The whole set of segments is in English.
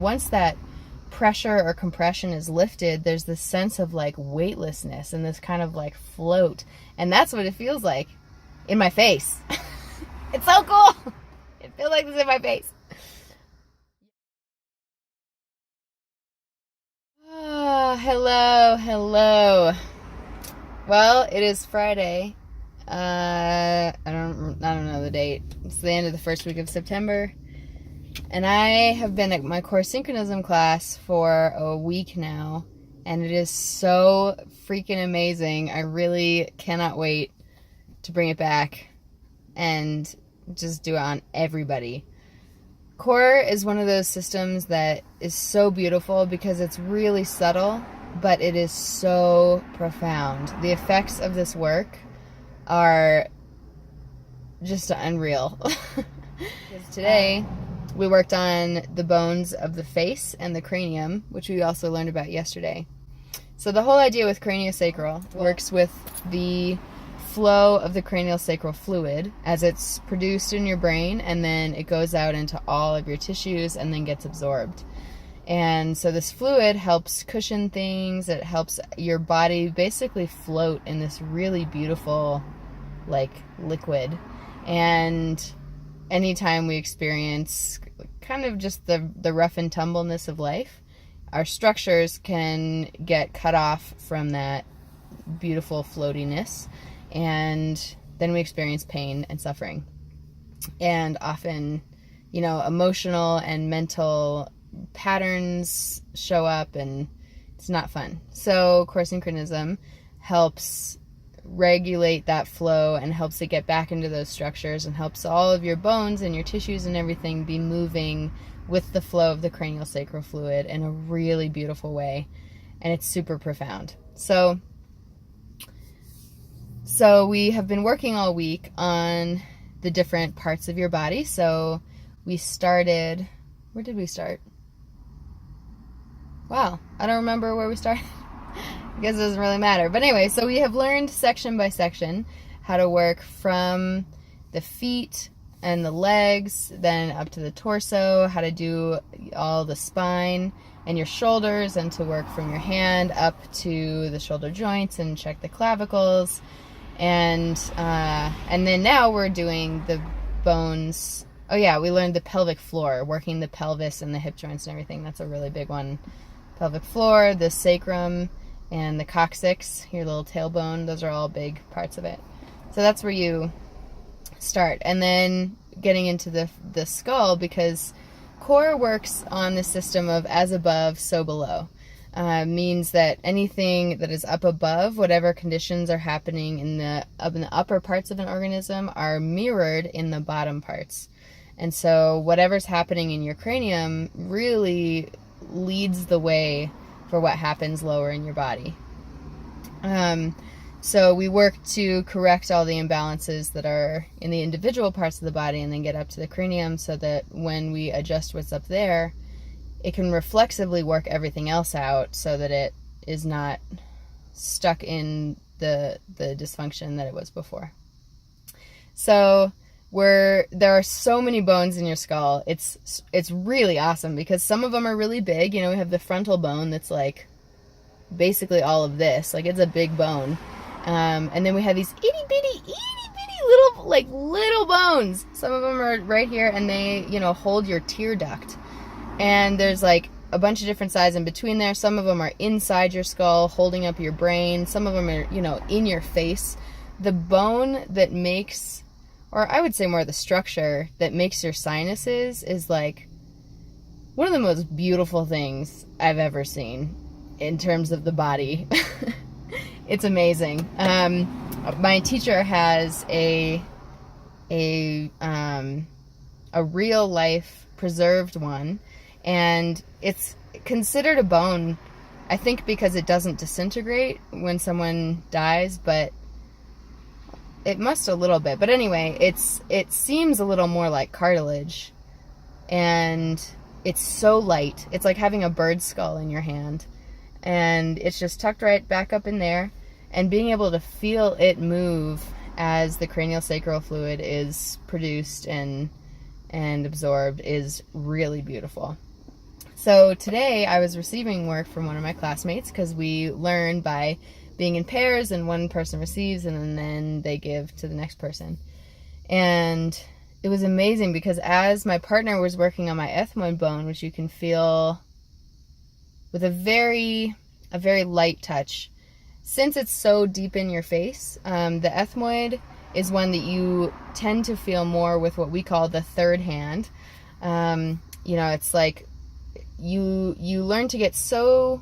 Once that pressure or compression is lifted, there's this sense of like weightlessness and this kind of like float. And that's what it feels like in my face. It's so cool. It feels like this in my face. Oh, hello. Well, it is Friday. I don't know the date. It's the end of the first week of September. And I have been at my core Synchronism class for a week now, and it is so freaking amazing. I really cannot wait to bring it back and just do it on everybody. Core is one of those systems that is so beautiful because it's really subtle, but it is so profound. The effects of this work are just unreal. Today, we worked on the bones of the face and the cranium, which we also learned about yesterday. So the whole idea with craniosacral works with the flow of the craniosacral fluid as it's produced in your brain, and then it goes out into all of your tissues and then gets absorbed. And so this fluid helps cushion things. It helps your body basically float in this really beautiful, like, liquid. And anytime we experience kind of just the rough and tumbleness of life, our structures can get cut off from that beautiful floatiness, and then we experience pain and suffering. And often, emotional and mental patterns show up, and it's not fun. So core synchronism helps regulate that flow and helps it get back into those structures and helps all of your bones and your tissues and everything be moving with the flow of the craniosacral fluid in a really beautiful way. And it's super profound. So we have been working all week on the different parts of your body. So we started, where did we start? Wow, I don't remember where we started. I guess it doesn't really matter. But anyway, so we have learned section by section how to work from the feet and the legs, then up to the torso, how to do all the spine and your shoulders, and to work from your hand up to the shoulder joints and check the clavicles. And then now we're doing the bones. Oh yeah, we learned the pelvic floor, working the pelvis and the hip joints and everything. That's a really big one. Pelvic floor, the sacrum, and the coccyx, your little tailbone, those are all big parts of it. So that's where you start. And then getting into the skull, because core works on the system of as above, so below. Means that anything that is up above, whatever conditions are happening in the upper parts of an organism, are mirrored in the bottom parts. And so whatever's happening in your cranium really leads the way for what happens lower in your body. So we work to correct all the imbalances that are in the individual parts of the body and then get up to the cranium, so that when we adjust what's up there, it can reflexively work everything else out so that it is not stuck in the dysfunction that it was before. So there are so many bones in your skull. It's really awesome because some of them are really big. We have the frontal bone that's like basically all of this. Like, it's a big bone. And then we have these itty bitty little bones. Some of them are right here, and they, hold your tear duct. And there's like a bunch of different sizes in between there. Some of them are inside your skull, holding up your brain. Some of them are, in your face. The bone that makes, or I would say more the structure that makes your sinuses, is like one of the most beautiful things I've ever seen in terms of the body. It's amazing. My teacher has a real life preserved one, and it's considered a bone, I think, because it doesn't disintegrate when someone dies, but it must a little bit. But anyway, it seems a little more like cartilage, and it's so light. It's like having a bird skull in your hand, and it's just tucked right back up in there, and being able to feel it move as the craniosacral fluid is produced and absorbed is really beautiful. So today I was receiving work from one of my classmates because we learn by being in pairs, and one person receives and then they give to the next person. And it was amazing because as my partner was working on my ethmoid bone, which you can feel with a very light touch, since it's so deep in your face, the ethmoid is one that you tend to feel more with what we call the third hand. It's like you learn to get so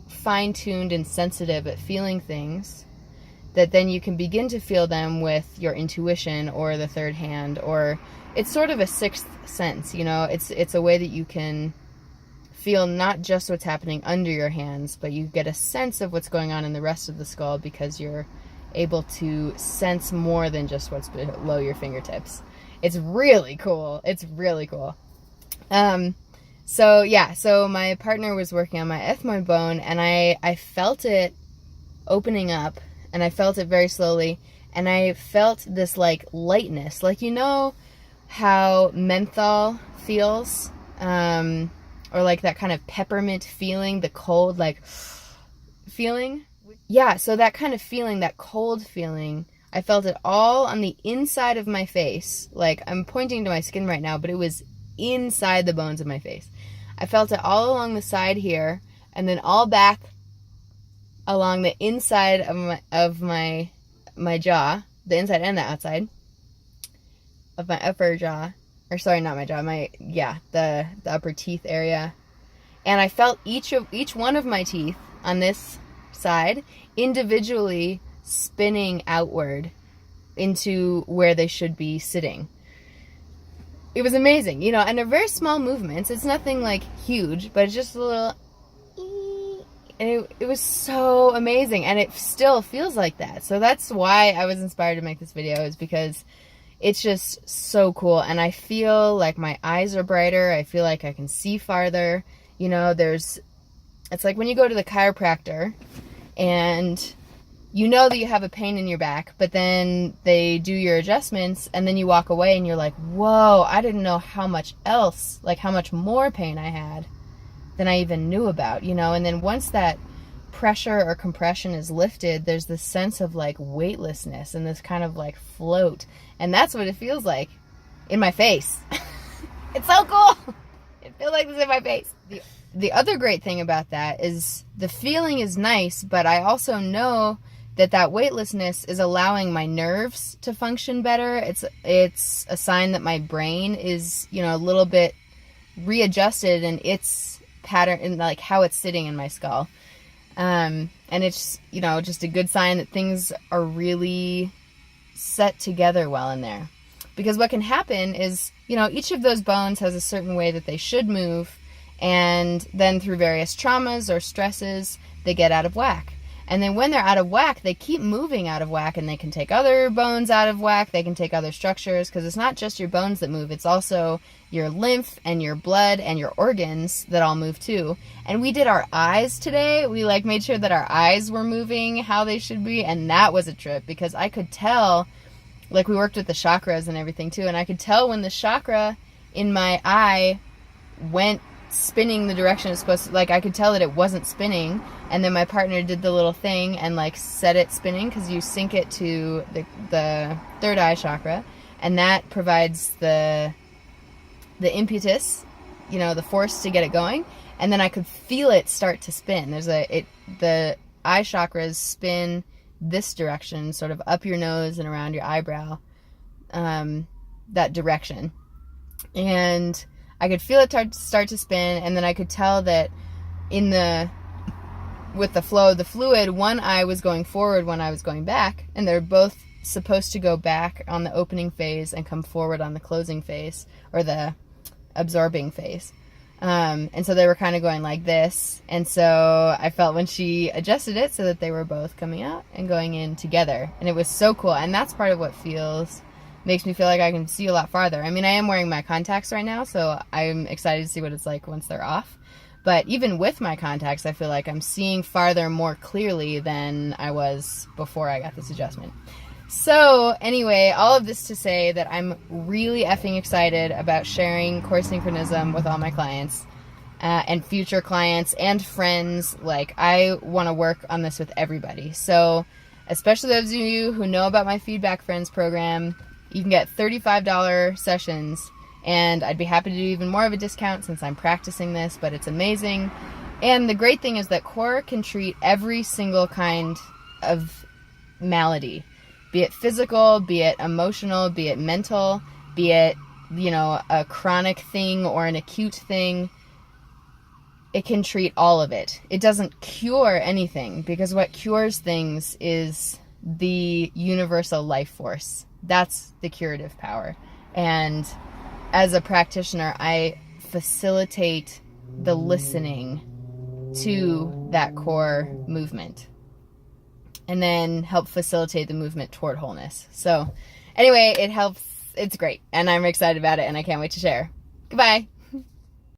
fine-tuned and sensitive at feeling things that then you can begin to feel them with your intuition or the third hand, or it's sort of a sixth sense. It's a way that you can feel not just what's happening under your hands, but you get a sense of what's going on in the rest of the skull because you're able to sense more than just what's below your fingertips. It's really cool. So my partner was working on my ethmoid bone, and I felt it opening up, and I felt it very slowly, and I felt this like lightness, like how menthol feels, or like that kind of peppermint feeling, the cold like feeling. Yeah, so that kind of feeling, that cold feeling, I felt it all on the inside of my face. Like, I'm pointing to my skin right now, but it was inside the bones of my face. I felt it all along the side here, and then all back along the inside of my jaw, the inside and the outside of my upper jaw, or sorry, not my jaw, the upper teeth area. And I felt each one of my teeth on this side individually spinning outward into where they should be sitting. It was amazing, and they're very small movements. It's nothing like huge, but it's just a little, and it was so amazing, and it still feels like that. So that's why I was inspired to make this video, is because it's just so cool, and I feel like my eyes are brighter. I feel like I can see farther. It's like when you go to the chiropractor and that you have a pain in your back, but then they do your adjustments, and then you walk away and you're like, whoa, I didn't know how much more pain I had than I even knew about, and then once that pressure or compression is lifted, there's this sense of like weightlessness and this kind of like float, and that's what it feels like in my face. It's so cool. It feels like this in my face. The other great thing about that is the feeling is nice, but I also know that weightlessness is allowing my nerves to function better. It's a sign that my brain is, a little bit readjusted in its pattern, and like how it's sitting in my skull. And it's, just a good sign that things are really set together well in there. Because what can happen is, each of those bones has a certain way that they should move, and then through various traumas or stresses, they get out of whack. And then when they're out of whack, they keep moving out of whack, and they can take other bones out of whack. They can take other structures, because it's not just your bones that move. It's also your lymph and your blood and your organs that all move too. And we did our eyes today. We made sure that our eyes were moving how they should be. And that was a trip, because I could tell, we worked with the chakras and everything too. And I could tell when the chakra in my eye went spinning the direction it's supposed to. I could tell that it wasn't spinning, and then my partner did the little thing and set it spinning, because you sync it to the third eye chakra, and that provides the impetus, the force to get it going. And then I could feel it start to spin. The eye chakras spin this direction, sort of up your nose and around your eyebrow, that direction. And I could feel it start to spin, and then I could tell that with the flow of the fluid, one eye was going forward, one eye was going back, and they're both supposed to go back on the opening phase and come forward on the closing phase, or the absorbing phase. And so they were kind of going like this, and so I felt when she adjusted it so that they were both coming out and going in together, and it was so cool. And that's part of what makes me feel like I can see a lot farther. I mean, I am wearing my contacts right now, so I'm excited to see what it's like once they're off. But even with my contacts, I feel like I'm seeing farther more clearly than I was before I got this adjustment. So anyway, all of this to say that I'm really effing excited about sharing Core Synchronism with all my clients. and future clients and friends. Like, I want to work on this with everybody. So especially those of you who know about my Feedback Friends program, you can get $35 sessions, and I'd be happy to do even more of a discount since I'm practicing this, but it's amazing. And the great thing is that Core can treat every single kind of malady, be it physical, be it emotional, be it mental, be it, a chronic thing or an acute thing. It can treat all of it. It doesn't cure anything, because what cures things is the universal life force. That's the curative power. And as a practitioner, I facilitate the listening to that core movement, and then help facilitate the movement toward wholeness. So anyway, it helps. It's great, and I'm excited about it, and I can't wait to share. Goodbye.